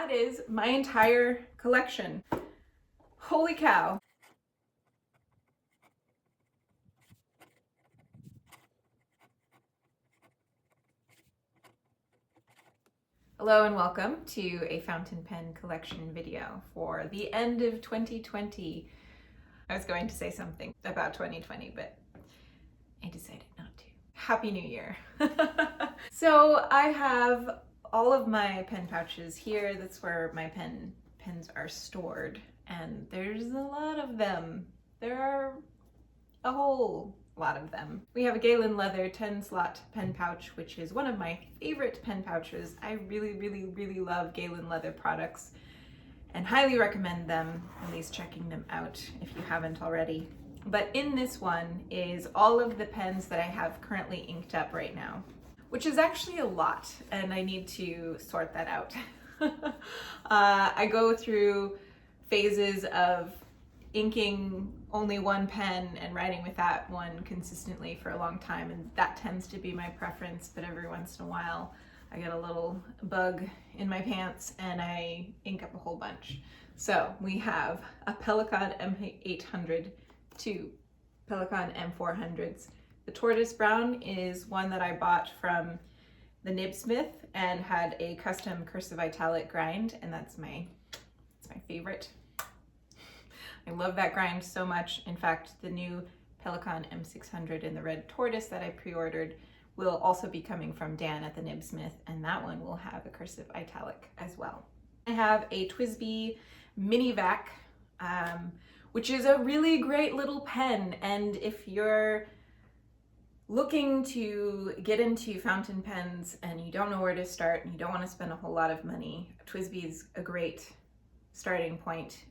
that is my entire collection. Holy cow. Hello and welcome to a fountain pen collection video for the end of 2020. I was going to say something about 2020, but I decided not to. Happy New Year. So I have all of my pen pouches here. That's where my pens are stored, and there's a lot of them. There are a whole lot of them. We have a Galen leather 10-slot pen pouch, which is one of my favorite pen pouches. I really love Galen leather products and highly recommend them, at least checking them out if you haven't already. But in this one is all of the pens that I have currently inked up right now, which is actually a lot, and I need to sort that out. I go through phases of inking only one pen and writing with that one consistently for a long time, and that tends to be my preference, but every once in a while I get a little bug in my pants and I ink up a whole bunch. So we have a Pelikan M800, two Pelikan M400s. The tortoise brown is one that I bought from the Nibsmith and had a custom cursive italic grind, and that's my favorite. I love that grind so much. In fact, the new Pelikan M600 in the red tortoise that I pre-ordered will also be coming from Dan at the Nibsmith, and that one will have a cursive italic as well. I have a TWSBI mini vac, which is a really great little pen, and if you're looking to get into fountain pens and you don't know where to start and you don't want to spend a whole lot of money, TWSBI is a great starting point.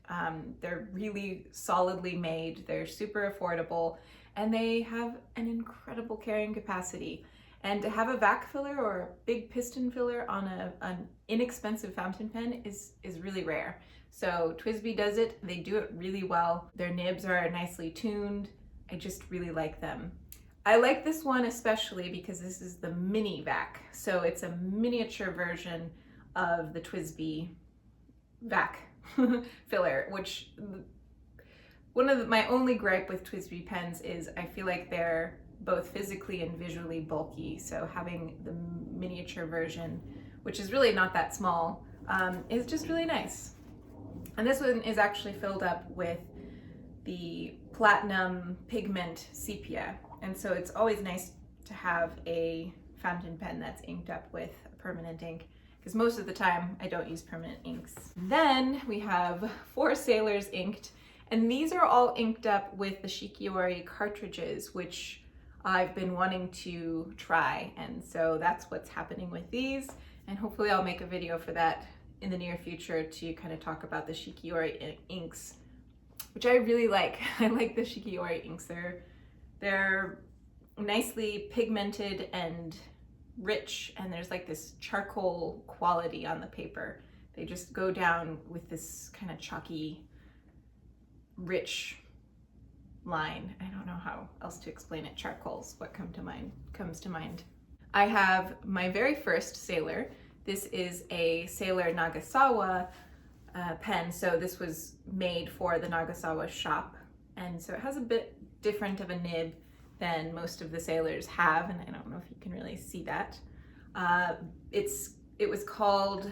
They're really solidly made, they're super affordable, and they have an incredible carrying capacity. And to have a vac filler or a big piston filler on an inexpensive fountain pen is really rare. So TWSBI does it, they do it really well. Their nibs are nicely tuned. I just really like them. I like this one especially because this is the mini vac. So it's a miniature version of the TWSBI vac filler, which my only gripe with TWSBI pens is I feel like they're both physically and visually bulky. So having the miniature version, which is really not that small, is just really nice. And this one is actually filled up with the platinum pigment sepia. And so it's always nice to have a fountain pen that's inked up with a permanent ink, because most of the time I don't use permanent inks. Then we have 4 Sailors inked, and these are all inked up with the Shikiori cartridges, which I've been wanting to try, and so that's what's happening with these, and hopefully I'll make a video for that in the near future to kind of talk about the Shikiori inks, which I really like. I like the Shikiori inks. They're nicely pigmented and rich, and there's like this charcoal quality on the paper. They just go down with this kind of chalky, rich line. I don't know how else to explain it. Charcoal's what comes to mind. I have my very first Sailor. This is a Sailor Nagasawa pen. So this was made for the Nagasawa shop, and so it has a bit different of a nib than most of the Sailors have, and I don't know if you can really see that. It was called,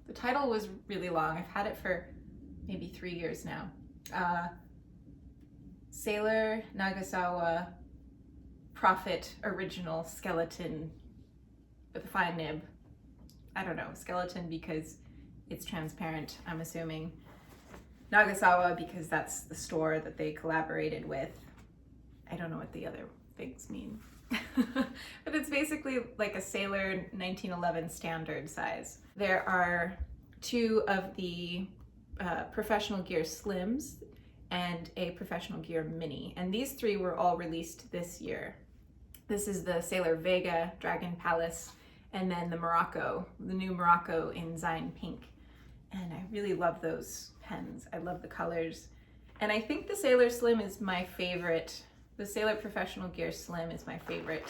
the title was really long. I've had it for maybe 3 years now. Sailor Nagasawa Prophet Original Skeleton with a fine nib. I don't know, skeleton because it's transparent, I'm assuming. Nagasawa because that's the store that they collaborated with. I don't know what the other things mean. But it's basically like a Sailor 1911 standard size. There are 2 of the Professional Gear Slims and a Professional Gear Mini, and these 3 were all released this year. This is the Sailor Vega Dragon Palace, and then the new Morocco in Zine Pink. And I really love those pens. I love the colors. And I think the Sailor Slim is my favorite. The Sailor Professional Gear Slim is my favorite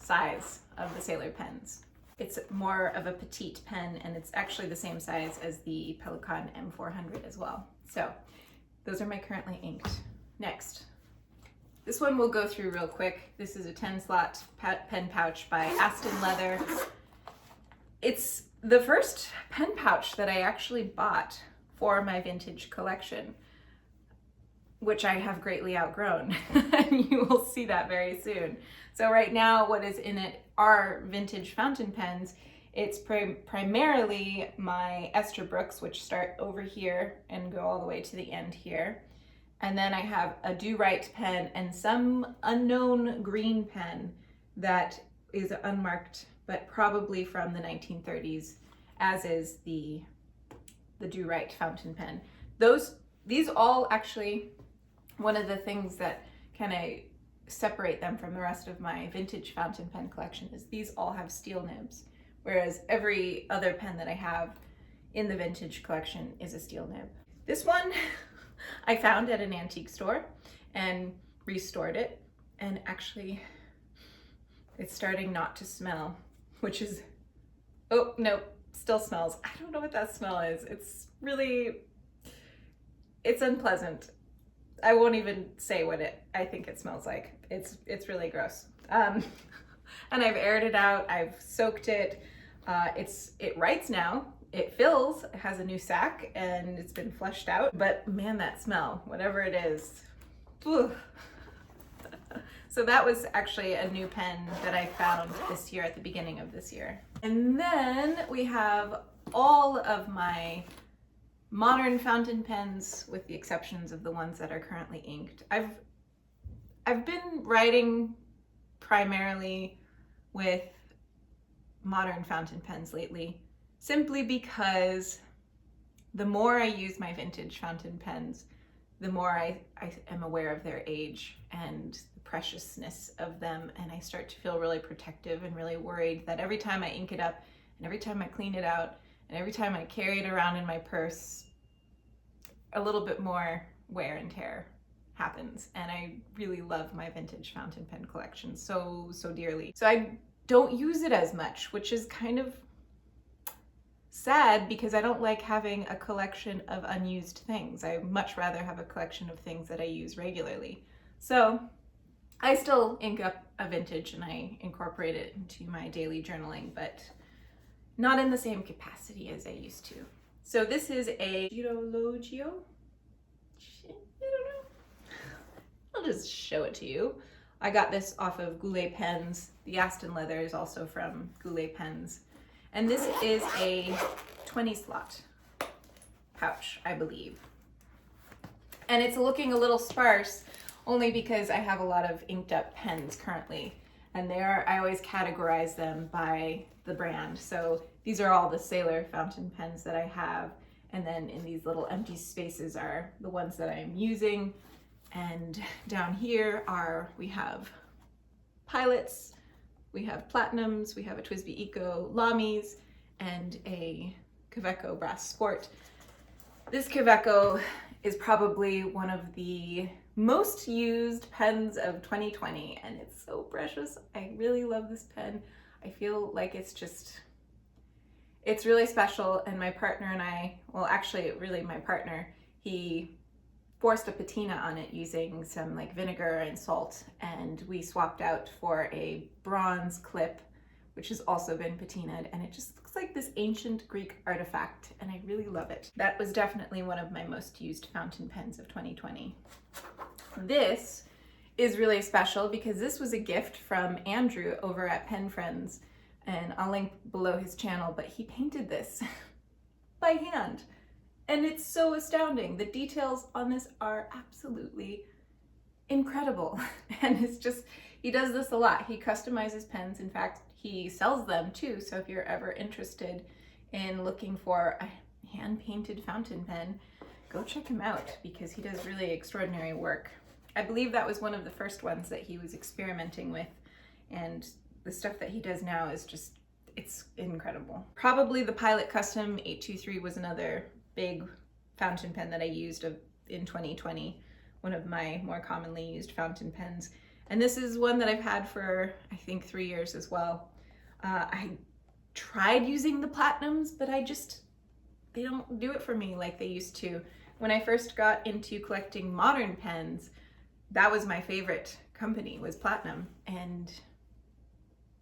size of the Sailor pens. It's more of a petite pen, and it's actually the same size as the Pelikan M400 as well. So those are my currently inked. Next, this one we'll go through real quick. This is a 10-slot pen pouch by Aston Leather. It's the first pen pouch that I actually bought for my vintage collection, which I have greatly outgrown. And you will see that very soon. So right now what is in it are vintage fountain pens. It's primarily my Estabrooks, which start over here and go all the way to the end here. And then I have a Do Right pen and some unknown green pen that is unmarked, but probably from the 1930s, as is the Do Right fountain pen. These all actually, one of the things that kind of separate them from the rest of my vintage fountain pen collection is these all have steel nibs, whereas every other pen that I have in the vintage collection is a steel nib. This one I found at an antique store and restored it, and actually it's starting not to smell, which is, oh no, still smells. I don't know what that smell is. It's unpleasant. I won't even say what I think it smells like. It's really gross. And I've aired it out, I've soaked it. It writes now, it fills, it has a new sack, and it's been flushed out. But man, that smell, whatever it is. Ugh. So that was actually a new pen that I found this year, at the beginning of this year. And then we have all of my modern fountain pens, with the exceptions of the ones that are currently inked. I've been writing primarily with modern fountain pens lately, simply because the more I use my vintage fountain pens, the more I am aware of their age and the preciousness of them, and I start to feel really protective and really worried that every time I ink it up and every time I clean it out and every time I carry it around in my purse, a little bit more wear and tear happens. And I really love my vintage fountain pen collection so dearly. So I don't use it as much, which is kind of sad because I don't like having a collection of unused things. I much rather have a collection of things that I use regularly. So I still ink up a vintage and I incorporate it into my daily journaling, but not in the same capacity as I used to. So this is a Girologio. I don't know. I'll just show it to you. I got this off of Goulet Pens. The Aston Leather is also from Goulet Pens. And this is a 20-slot pouch, I believe. And it's looking a little sparse only because I have a lot of inked up pens currently. And I always categorize them by the brand. So these are all the Sailor fountain pens that I have. And then in these little empty spaces are the ones that I'm using. And down here we have Pilots, we have Platinums, we have a TWSBI Eco Lamis, and a Kaweco Brass Sport. This Kaweco is probably one of the most used pens of 2020, and it's so precious. I really love this pen. I feel like it's really special, and my partner and I, well actually really my partner, he forced a patina on it using some like vinegar and salt, and we swapped out for a bronze clip which has also been patinaed, and it just looks like this ancient Greek artifact, and I really love it. That was definitely one of my most used fountain pens of 2020. This is really special because this was a gift from Andrew over at Pen Friends, and I'll link below his channel, but he painted this by hand. And it's so astounding. The details on this are absolutely incredible. And it's just, he does this a lot. He customizes pens. In fact, he sells them too. So if you're ever interested in looking for a hand-painted fountain pen, go check him out because he does really extraordinary work. I believe that was one of the first ones that he was experimenting with. And the stuff that he does now is just, it's incredible. Probably the Pilot Custom 823 was another big fountain pen that I used in 2020, one of my more commonly used fountain pens. And this is one that I've had for, I think, 3 years as well. I tried using the platinums, but they don't do it for me like they used to. When I first got into collecting modern pens, that was my favorite company, was Platinum. And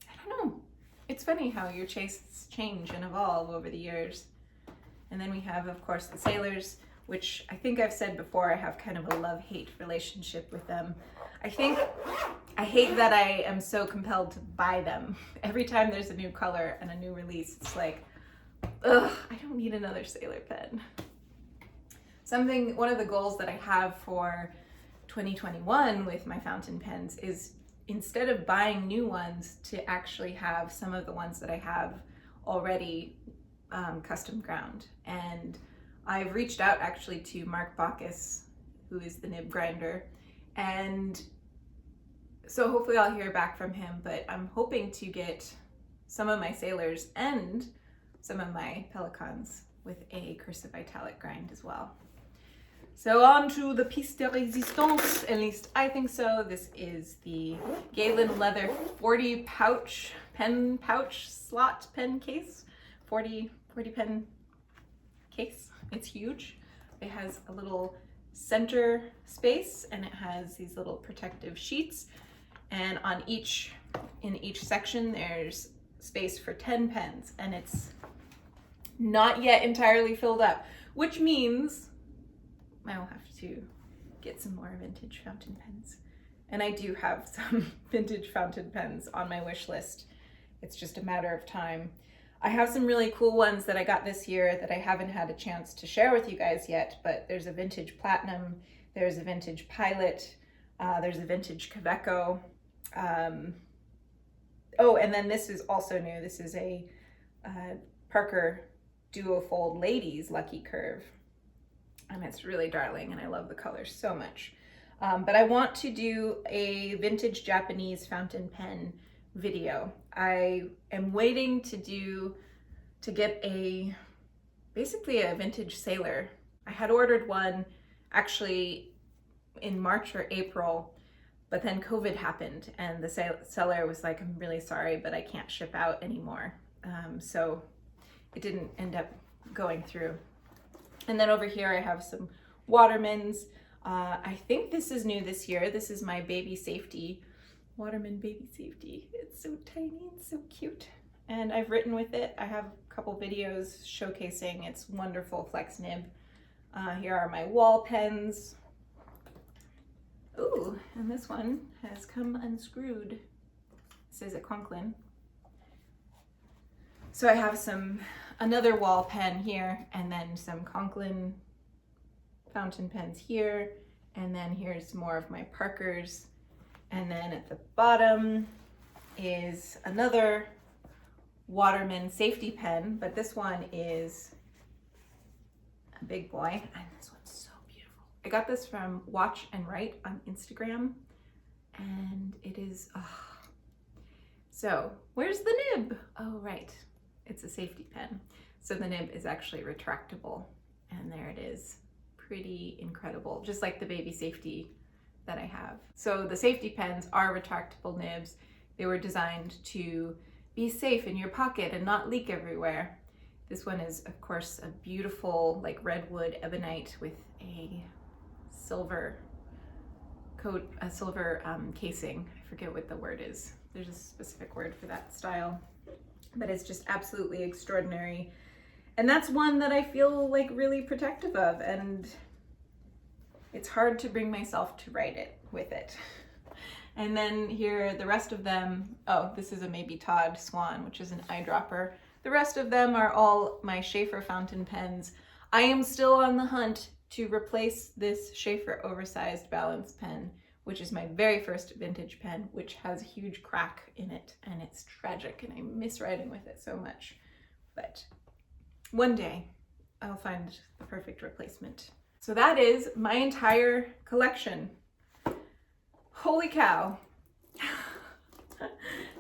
I don't know, it's funny how your tastes change and evolve over the years. And then we have, of course, the Sailors, which I think I've said before, I have kind of a love-hate relationship with them. I hate that I am so compelled to buy them. Every time there's a new color and a new release, it's like, ugh, I don't need another Sailor pen. One of the goals that I have for 2021 with my fountain pens is, instead of buying new ones, to actually have some of the ones that I have already custom ground. And I've reached out actually to Mark Bacchus, who is the nib grinder, and so hopefully I'll hear back from him, but I'm hoping to get some of my Sailors and some of my Pelicans with a cursive italic grind as well. So on to the piece de resistance, at least I think so. This is the Galen leather 40 pen pouch slot pen case, 40 pen case. It's huge. It has a little center space and it has these little protective sheets. And in each section, there's space for 10 pens, and it's not yet entirely filled up, which means I will have to get some more vintage fountain pens. And I do have some vintage fountain pens on my wish list. It's just a matter of time. I have some really cool ones that I got this year that I haven't had a chance to share with you guys yet, but there's a vintage Platinum, there's a vintage Pilot, there's a vintage Kaweco. Oh, and then this is also new. This is a Parker Duofold Ladies Lucky Curve. And it's really darling, and I love the color so much. But I want to do a vintage Japanese fountain pen video. I am waiting to get basically a vintage Sailor. I had ordered one actually in March or April, but then COVID happened and the seller was like, I'm really sorry, but I can't ship out anymore. So it didn't end up going through. And then over here I have some Watermans. I think this is new this year. This is my Baby Safety, Waterman Baby Safety. It's so tiny and so cute. And I've written with it. I have a couple videos showcasing its wonderful flex nib. Here are my wall pens. Ooh, and this one has come unscrewed. This is a Conklin. So I have another wall pen here, and then some Conklin fountain pens here, and then here's more of my Parkers. And then at the bottom is another Waterman safety pen, but this one is a big boy, and this one's so beautiful. I got this from Watch and Write on Instagram, and it is, So where's the nib? Oh, right, it's a safety pen. So the nib is actually retractable, and there it is. Pretty incredible, just like the Baby Safety that I have. So the safety pens are retractable nibs. They were designed to be safe in your pocket and not leak everywhere. This one is, of course, a beautiful like redwood ebonite with a silver coat, a silver casing. I forget what the word is. There's a specific word for that style, but it's just absolutely extraordinary. And that's one that I feel like really protective of, and it's hard to bring myself to write it with it. And then here, the rest of them, oh, this is a Maybe Todd Swan, which is an eyedropper. The rest of them are all my Sheaffer fountain pens. I am still on the hunt to replace this Sheaffer oversized balance pen, which is my very first vintage pen, which has a huge crack in it, and it's tragic, and I miss writing with it so much. But one day I'll find the perfect replacement. So that is my entire collection. Holy cow.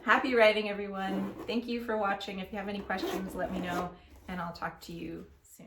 Happy writing, everyone. Thank you for watching. If you have any questions, let me know, and I'll talk to you soon.